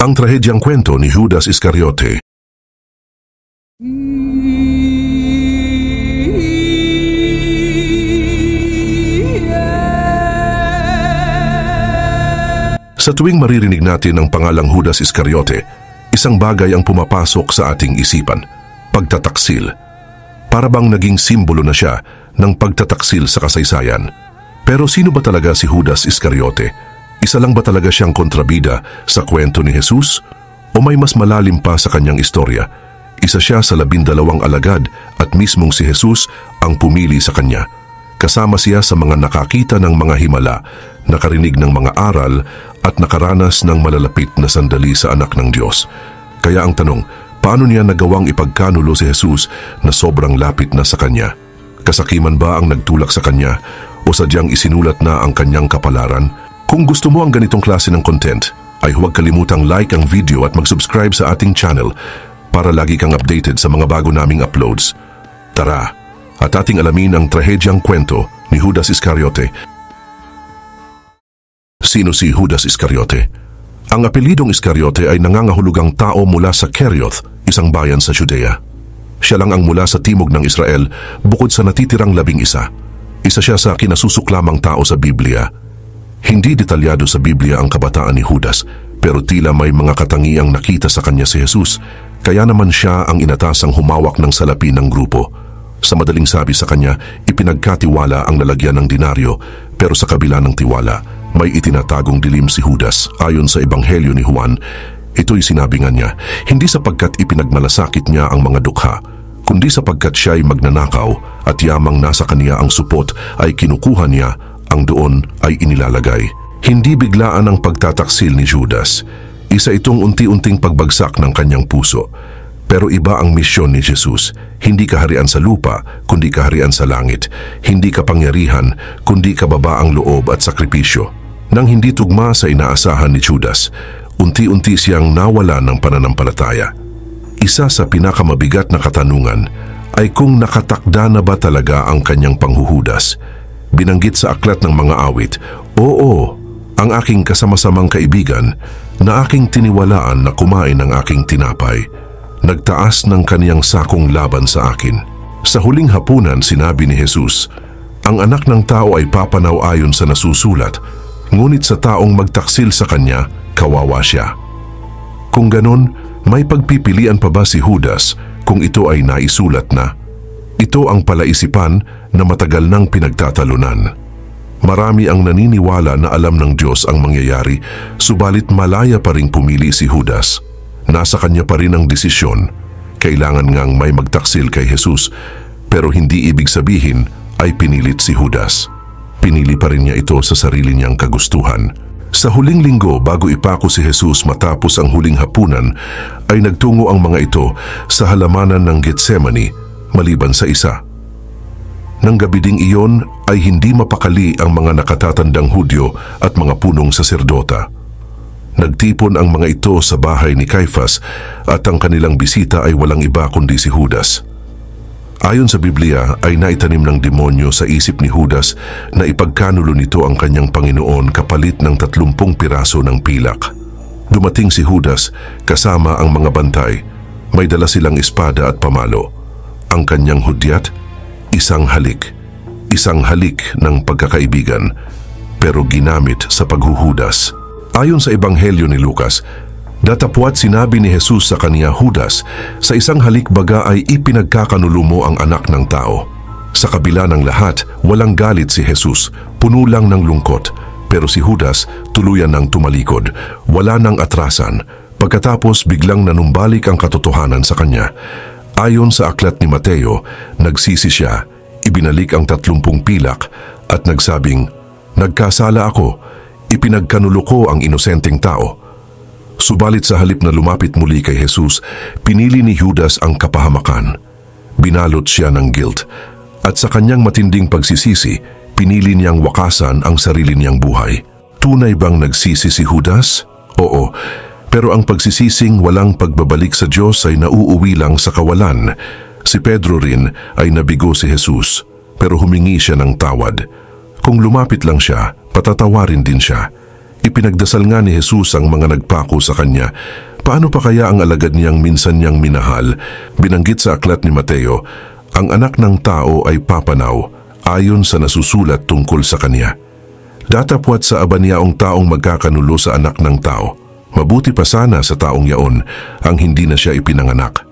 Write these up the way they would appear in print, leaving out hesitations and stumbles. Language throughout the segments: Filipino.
Ang trahedyang kwento ni Judas Iscariote. Sa tuwing maririnig natin ang pangalang Judas Iscariote, isang bagay ang pumapasok sa ating isipan, pagtataksil. Para bang naging simbolo na siya ng pagtataksil sa kasaysayan. Pero sino ba talaga si Judas Iscariote? Isa lang ba talaga siyang kontrabida sa kwento ni Jesus? O may mas malalim pa sa kanyang istorya? Isa siya sa 12 alagad at mismong si Jesus ang pumili sa kanya. Kasama siya sa mga nakakita ng mga himala, nakarinig ng mga aral at nakaranas ng malalapit na sandali sa anak ng Diyos. Kaya ang tanong, paano niya nagawang ipagkanulo si Jesus na sobrang lapit na sa kanya? Kasakiman ba ang nagtulak sa kanya o sadyang isinulat na ang kanyang kapalaran? Kung gusto mo ang ganitong klase ng content, ay huwag kalimutang like ang video at mag-subscribe sa ating channel para lagi kang updated sa mga bago naming uploads. Tara, at ating alamin ang trahedyang kwento ni Judas Iscariote. Sino si Judas Iscariote? Ang apelidong Iscariote ay nangangahulugang tao mula sa Kerioth, isang bayan sa Judea. Siya lang ang mula sa timog ng Israel bukod sa natitirang 11. Isa siya sa kinasusuklamang tao sa Biblia. Hindi detalyado sa Biblia ang kabataan ni Judas, pero tila may mga katangiang nakita sa kanya si Jesus, kaya naman siya ang inatasang humawak ng salapi ng grupo. Sa madaling sabi sa kanya, ipinagkatiwala ang lalagyan ng dinaryo, pero sa kabila ng tiwala, may itinatagong dilim si Judas. Ayon sa Ebanghelyo ni Juan, ito'y sinabi nga niya, hindi sapagkat ipinagmalasakit niya ang mga dukha, kundi sapagkat siya'y magnanakaw at yamang nasa kaniya ang supot ay kinukuha niya, ang doon ay inilalagay. Hindi biglaan ang pagtataksil ni Judas. Isa itong unti-unting pagbagsak ng kanyang puso. Pero iba ang misyon ni Jesus. Hindi kaharian sa lupa, kundi kaharian sa langit. Hindi kapangyarihan, kundi kababaang loob at sakripisyo. Nang hindi tugma sa inaasahan ni Judas, unti-unti siyang nawala ng pananampalataya. Isa sa pinakamabigat na katanungan ay kung nakatakda na ba talaga ang kanyang panghuhudas. Binanggit sa aklat ng mga awit, "Oo, ang aking kasamasamang kaibigan na aking tiniwalaan na kumain ng aking tinapay, nagtaas ng kaniyang sakong laban sa akin." Sa huling hapunan sinabi ni Jesus, "Ang anak ng tao ay papanaw ayon sa nasusulat, ngunit sa taong magtaksil sa kanya, kawawa siya." Kung ganon, may pagpipilian pa ba si Judas kung ito ay naisulat na? Ito ang palaisipan na matagal nang pinagtatalunan. Marami ang naniniwala na alam ng Diyos ang mangyayari, subalit malaya pa ring pumili si Judas. Nasa kanya pa rin ang desisyon. Kailangan ngang may magtaksil kay Jesus, pero hindi ibig sabihin ay pinilit si Judas. Pinili pa rin niya ito sa sarili niyang kagustuhan. Sa huling linggo bago ipako si Jesus matapos ang huling hapunan, ay nagtungo ang mga ito sa halamanan ng Getsemani maliban sa isa. Nang gabi ding iyon ay hindi mapakali ang mga nakatatandang Hudyo at mga punong saserdota. Nagtipon ang mga ito sa bahay ni Caiphas at ang kanilang bisita ay walang iba kundi si Judas. Ayon sa Biblia ay naitanim ng demonyo sa isip ni Judas na ipagkanulo nito ang kanyang Panginoon kapalit ng 30 piraso ng pilak. Dumating si Judas kasama ang mga bantay. May dala silang espada at pamalo. Ang kanyang hudyat, isang halik ng pagkakaibigan, pero ginamit sa paghuhudas. Ayon sa Ebanghelyo ni Lucas, datapwat sinabi ni Jesus sa kaniya, "Judas, sa isang halik baga ay ipinagkakanulo mo ang anak ng tao." Sa kabila ng lahat, walang galit si Jesus, puno lang ng lungkot, pero si Judas tuluyan ng tumalikod, wala nang atrasan. Pagkatapos biglang nanumbalik ang katotohanan sa kanya. Ayon sa aklat ni Mateo, nagsisi siya, ibinalik ang 30 pilak at nagsabing, "Nagkasala ako, ipinagkanulo ko ang inosenteng tao." Subalit sa halip na lumapit muli kay Jesus, pinili ni Judas ang kapahamakan. Binalot siya ng guilt at sa kanyang matinding pagsisisi, pinili niyang wakasan ang sarili niyang buhay. Tunay bang nagsisi si Judas? Oo. Pero ang pagsisising walang pagbabalik sa Diyos ay nauuwi lang sa kawalan. Si Pedro rin ay nabigo si Jesus, pero humingi siya ng tawad. Kung lumapit lang siya, patatawarin din siya. Ipinagdasal nga ni Jesus ang mga nagpako sa kanya. Paano pa kaya ang alagad niyang minsan niyang minahal? Binanggit sa aklat ni Mateo, ang anak ng tao ay papanaw ayon sa nasusulat tungkol sa kanya. Datapwat sa aba niyaong taong magkakanulo sa anak ng tao. Mabuti pa sana sa taong yaon ang hindi na siya ipinanganak.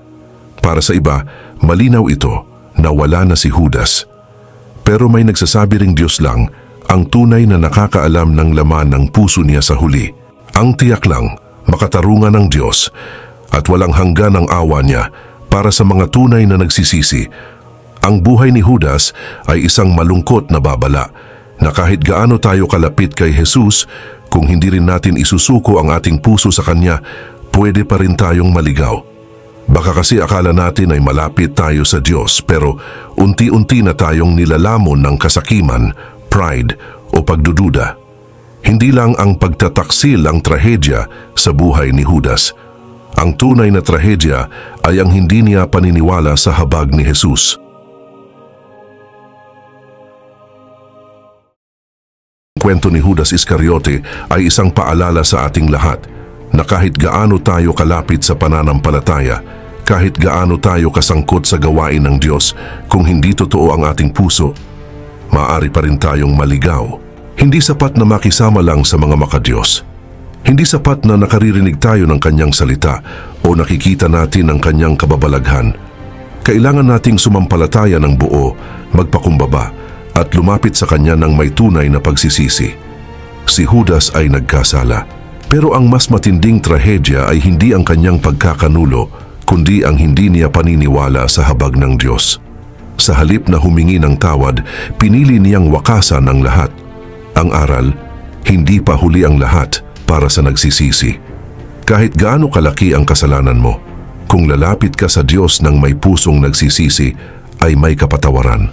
Para sa iba, malinaw ito na wala na si Judas. Pero may nagsasabi ring Diyos lang ang tunay na nakakaalam ng laman ng puso niya sa huli. Ang tiyak lang, makatarungan ng Diyos at walang hanggan ang awa niya para sa mga tunay na nagsisisi. Ang buhay ni Judas ay isang malungkot na babala na kahit gaano tayo kalapit kay Jesus, kung hindi rin natin isusuko ang ating puso sa Kanya, pwede pa rin tayong maligaw. Baka kasi akala natin ay malapit tayo sa Diyos pero unti-unti na tayong nilalamon ng kasakiman, pride o pagdududa. Hindi lang ang pagtataksil ang trahedya sa buhay ni Judas. Ang tunay na trahedya ay ang hindi niya paniniwala sa habag ni Jesus. Ang kwento ni Judas Iscariote ay isang paalala sa ating lahat na kahit gaano tayo kalapit sa pananampalataya, kahit gaano tayo kasangkot sa gawain ng Diyos, kung hindi totoo ang ating puso, maaari pa rin tayong maligaw. Hindi sapat na makisama lang sa mga makadiyos. Hindi sapat na nakaririnig tayo ng Kanyang salita o nakikita natin ang Kanyang kababalaghan. Kailangan nating sumampalataya ng buo, magpakumbaba, at lumapit sa Kanya ng may tunay na pagsisisi. Si Judas ay nagkasala, pero ang mas matinding trahedya ay hindi ang kanyang pagkakanulo, kundi ang hindi niya paniniwala sa habag ng Diyos. Sa halip na humingi ng tawad, pinili niyang wakasan ang lahat. Ang aral, hindi pa huli ang lahat para sa nagsisisi. Kahit gaano kalaki ang kasalanan mo, kung lalapit ka sa Diyos ng may pusong nagsisisi, ay may kapatawaran.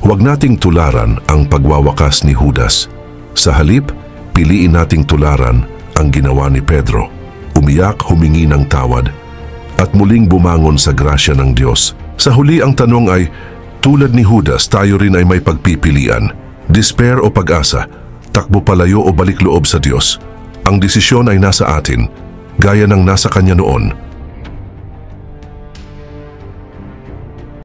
Huwag nating tularan ang pagwawakas ni Judas. Sa halip, piliin nating tularan ang ginawa ni Pedro. Umiyak, humingi ng tawad, at muling bumangon sa grasya ng Diyos. Sa huli ang tanong ay, tulad ni Judas, tayo rin ay may pagpipilian. Despair o pag-asa, takbo palayo o balik loob sa Diyos. Ang desisyon ay nasa atin, gaya ng nasa Kanya noon.